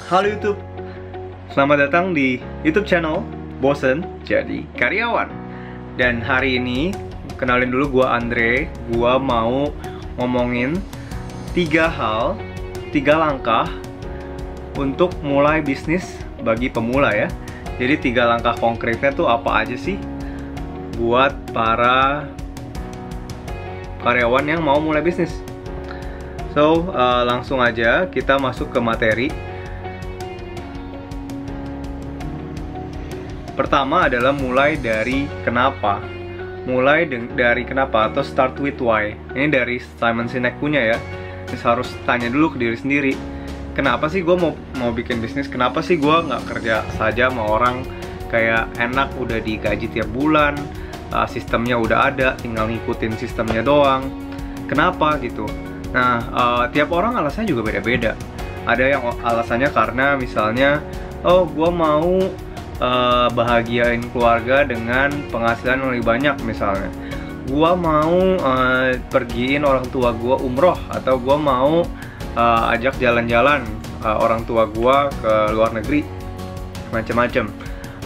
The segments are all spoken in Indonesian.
Halo YouTube, selamat datang di YouTube channel Bosen Jadi Karyawan. Dan hari ini, kenalin dulu gua Andre. Gua mau ngomongin 3 langkah untuk mulai bisnis bagi pemula ya. Jadi 3 langkah konkretnya tuh apa aja sih buat para karyawan yang mau mulai bisnis. So, langsung aja kita masuk ke materi. Pertama adalah mulai dari kenapa. Mulai dari kenapa atau start with why. Ini dari Simon Sinek punya ya. Jadi harus tanya dulu ke diri sendiri. Kenapa sih gue mau bikin bisnis? Kenapa sih gue nggak kerja saja sama orang kayak enak udah digaji tiap bulan, sistemnya udah ada, tinggal ngikutin sistemnya doang. Kenapa gitu? Nah, tiap orang alasannya juga beda-beda. Ada yang alasannya karena misalnya, oh gue mau bahagiain keluarga dengan penghasilan yang lebih banyak misalnya. Gua mau pergiin orang tua gua umroh, atau gua mau ajak jalan-jalan orang tua gua ke luar negeri, macam-macam.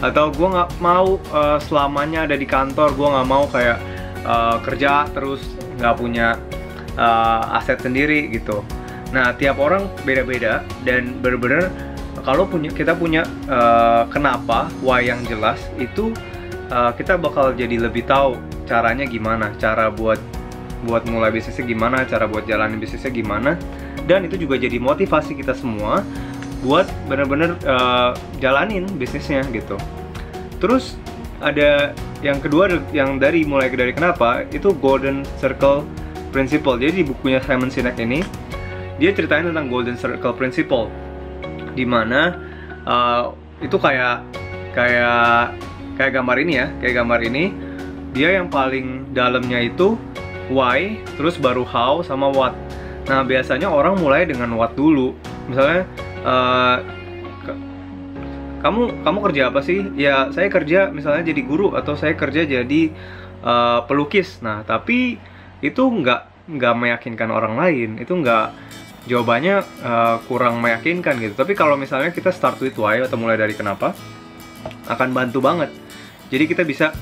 Atau gua nggak mau selamanya ada di kantor, gua nggak mau kayak kerja terus nggak punya aset sendiri gitu. Nah, tiap orang beda-beda dan bener-bener kalau kita punya kenapa, why yang jelas, itu kita bakal jadi lebih tahu caranya gimana, cara buat mulai bisnisnya gimana, cara buat jalanin bisnisnya gimana, dan itu juga jadi motivasi kita semua buat bener-bener jalanin bisnisnya gitu. Terus ada yang kedua, yang mulai dari kenapa, itu Golden Circle Principle. Jadi di bukunya Simon Sinek ini, dia ceritain tentang Golden Circle Principle, dimana itu kayak gambar ini ya, kayak gambar ini, dia yang paling dalamnya itu why, terus baru how sama what. Nah, biasanya orang mulai dengan what dulu. Misalnya kamu kerja apa sih? Ya, saya kerja misalnya jadi guru, atau saya kerja jadi pelukis. Nah, tapi itu nggak meyakinkan orang lain, itu jawabannya kurang meyakinkan gitu. Tapi kalau misalnya kita start with why atau mulai dari kenapa, akan bantu banget. Jadi kita bisa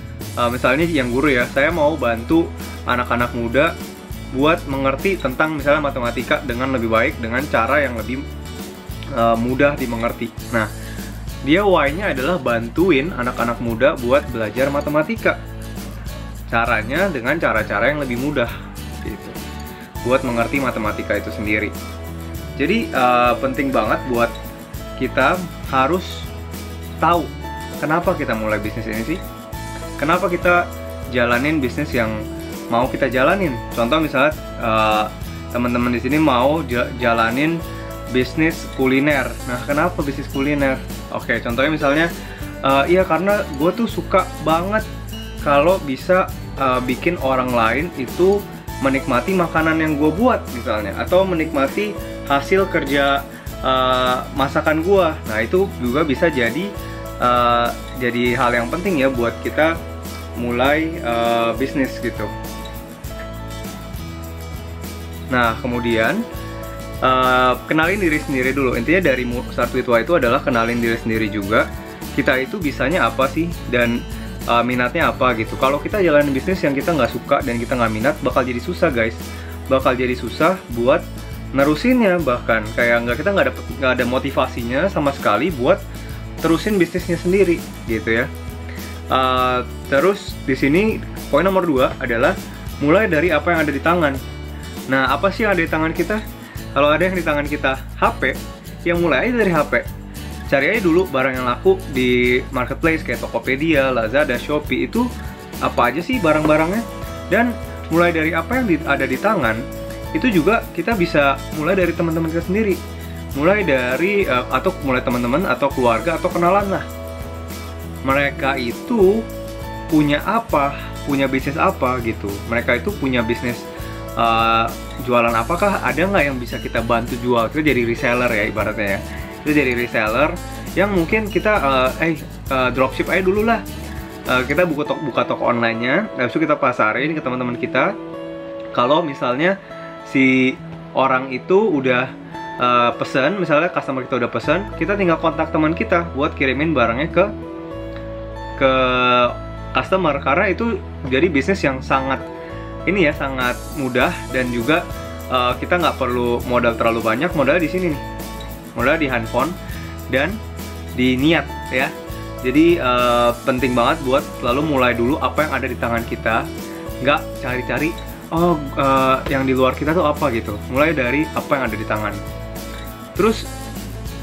misalnya yang guru ya, saya mau bantu anak-anak muda buat mengerti tentang misalnya matematika dengan lebih baik, dengan cara yang lebih mudah dimengerti. Nah, dia why-nya adalah bantuin anak-anak muda buat belajar matematika. Caranya dengan cara-cara yang lebih mudah gitu, buat mengerti matematika itu sendiri. Jadi penting banget buat kita harus tahu kenapa kita mulai bisnis ini sih. Kenapa kita jalanin bisnis yang mau kita jalanin. Contoh misalnya teman-teman di sini mau jalanin bisnis kuliner. Nah, kenapa bisnis kuliner? Oke, contohnya misalnya iya karena gue tuh suka banget kalau bisa bikin orang lain itu menikmati makanan yang gue buat misalnya, atau menikmati hasil kerja masakan gue. Nah, itu juga bisa jadi hal yang penting ya buat kita mulai bisnis gitu. Nah, kemudian kenalin diri sendiri dulu. Intinya dari start with why itu adalah kenalin diri sendiri juga. Kita itu bisanya apa sih, dan minatnya apa gitu. Kalau kita jalanin bisnis yang kita nggak suka dan kita nggak minat, bakal jadi susah guys. Bakal jadi susah buat nerusinnya, bahkan kayak kita nggak ada motivasinya sama sekali buat terusin bisnisnya sendiri gitu ya. Terus di sini poin nomor 2 adalah mulai dari apa yang ada di tangan. Nah, apa sih yang ada di tangan kita? Kalau ada yang di tangan kita HP, yang mulai aja dari HP. Cari aja dulu barang yang laku di marketplace kayak Tokopedia, Lazada, Shopee, itu apa aja sih barang-barangnya. Dan mulai dari apa yang ada di tangan, itu juga kita bisa mulai dari teman-teman kita sendiri. Mulai dari, atau mulai teman-teman atau keluarga atau kenalan lah. Mereka itu punya apa, punya bisnis apa gitu. Mereka itu punya bisnis jualan apakah, ada nggak yang bisa kita bantu jual. Kita jadi reseller ya ibaratnya ya. Kita jadi reseller yang mungkin kita dropship aja dulu lah. Kita buka toko online-nya, habis itu kita pasarin ke teman-teman kita. Kalau misalnya si orang itu udah pesan, misalnya customer kita udah pesan, kita tinggal kontak teman kita buat kirimin barangnya ke customer, karena itu jadi bisnis yang sangat sangat mudah, dan juga kita nggak perlu modal terlalu banyak. Modal di sini nih, modal di handphone dan di niat ya. Jadi penting banget buat selalu mulai dulu apa yang ada di tangan kita, nggak cari-cari yang di luar kita tuh apa gitu. Mulai dari apa yang ada di tangan. Terus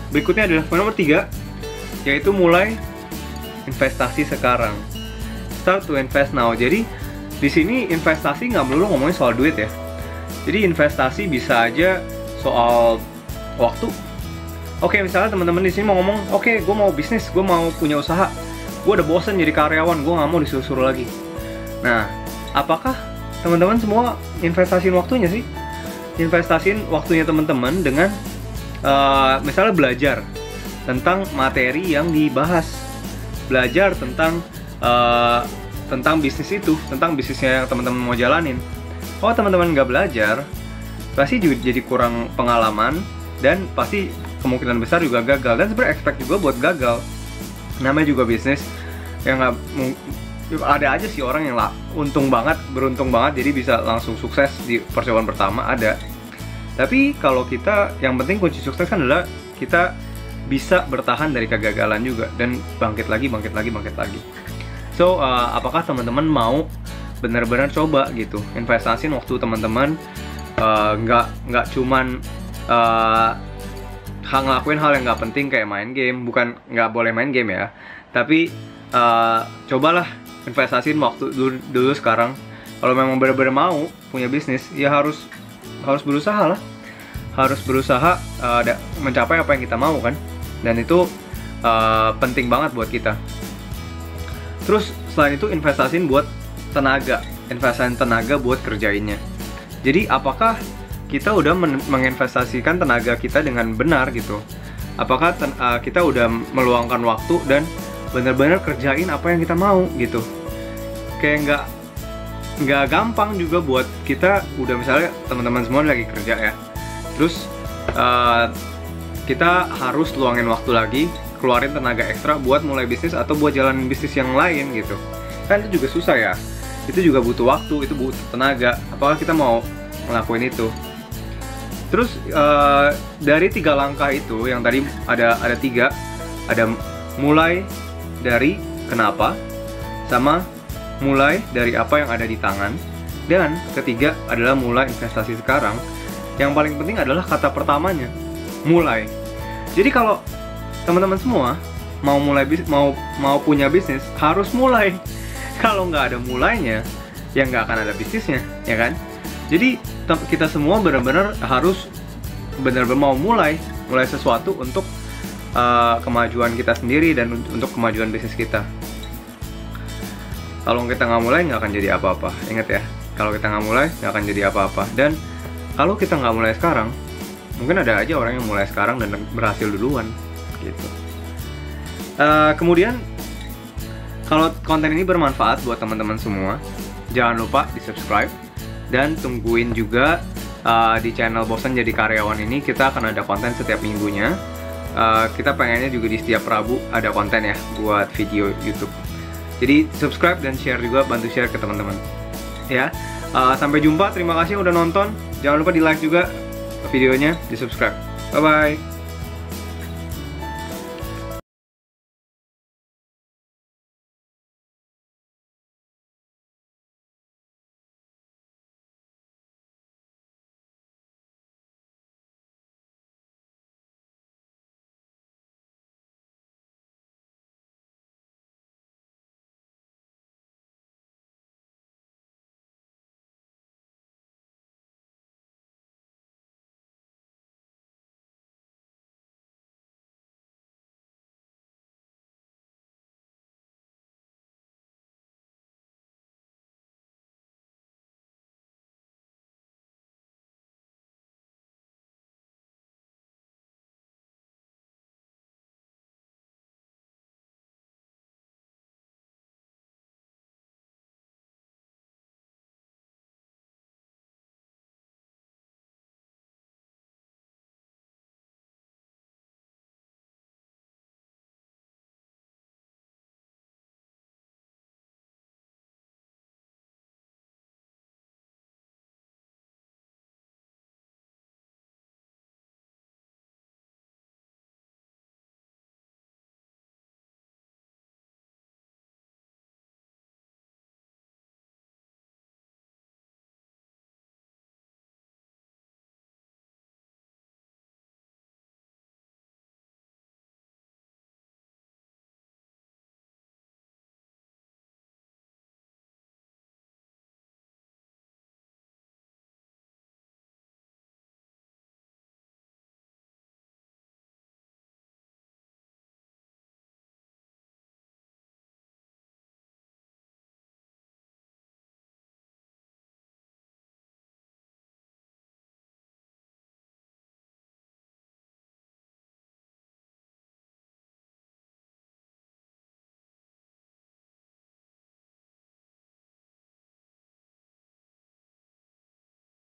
berikutnya adalah poin nomor 3, yaitu mulai investasi sekarang. Start to invest now. Jadi di sini investasi nggak melulu ngomongin soal duit ya. Jadi investasi bisa aja soal waktu. Oke, misalnya teman-teman di sini mau ngomong, oke, gue mau bisnis, gue mau punya usaha, gue udah bosen jadi karyawan, gue nggak mau disuruh-suruh lagi. Nah, apakah teman-teman semua investasiin waktunya sih? Investasiin waktunya teman-teman dengan misalnya belajar tentang materi yang dibahas, belajar tentang bisnis itu, tentang bisnisnya yang teman-teman mau jalanin. Kalau teman-teman nggak belajar, pasti juga jadi kurang pengalaman, dan pasti kemungkinan besar juga gagal. Dan sebenarnya expect juga buat gagal. Namanya juga bisnis, yang nggak ada aja sih orang yang beruntung banget jadi bisa langsung sukses di percobaan pertama, ada. Tapi kalau kita, yang penting kunci sukses kan adalah kita bisa bertahan dari kegagalan juga dan bangkit lagi. So, apakah teman-teman mau benar-benar coba gitu investasiin waktu teman-teman, nggak cuman ngelakuin hal yang nggak penting kayak main game. Bukan nggak boleh main game ya, tapi cobalah investasiin waktu dulu sekarang. Kalau memang benar-benar mau punya bisnis, ya harus berusaha lah, harus berusaha mencapai apa yang kita mau kan, dan itu penting banget buat kita. Terus selain itu investasiin buat investasiin tenaga buat kerjainnya. Jadi apakah kita udah menginvestasikan tenaga kita dengan benar gitu? Apakah kita udah meluangkan waktu dan benar-benar kerjain apa yang kita mau gitu? Kayak nggak gampang juga buat kita, udah misalnya teman-teman semua lagi kerja ya, terus kita harus luangin waktu lagi, keluarin tenaga ekstra buat mulai bisnis atau buat jalanin bisnis yang lain gitu. Kan itu juga susah ya, itu juga butuh waktu, itu butuh tenaga. Apakah kita mau ngelakuin itu? Terus dari 3 langkah itu yang tadi ada 3, ada mulai dari kenapa, sama mulai dari apa yang ada di tangan, dan ketiga adalah mulai investasi sekarang. Yang paling penting adalah kata pertamanya, mulai. Jadi kalau teman-teman semua mau punya bisnis, harus mulai. Kalau nggak ada mulainya, ya nggak akan ada bisnisnya, ya kan? Jadi kita semua benar-benar harus benar-benar mau mulai sesuatu untuk kemajuan kita sendiri dan untuk kemajuan bisnis kita. Kalau kita nggak mulai, nggak akan jadi apa-apa. Ingat ya, kalau kita nggak mulai, nggak akan jadi apa-apa. Dan kalau kita nggak mulai sekarang, mungkin ada aja orang yang mulai sekarang dan berhasil duluan gitu. Kemudian kalau konten ini bermanfaat buat teman-teman semua, jangan lupa di subscribe, dan tungguin juga di channel Bosan Jadi Karyawan ini. Kita akan ada konten setiap minggunya. Kita pengennya juga di setiap Rabu ada konten ya buat video YouTube. Jadi subscribe dan share juga, bantu share ke teman-teman ya. Sampai jumpa, terima kasih udah nonton. Jangan lupa di like juga videonya, di subscribe. Bye bye.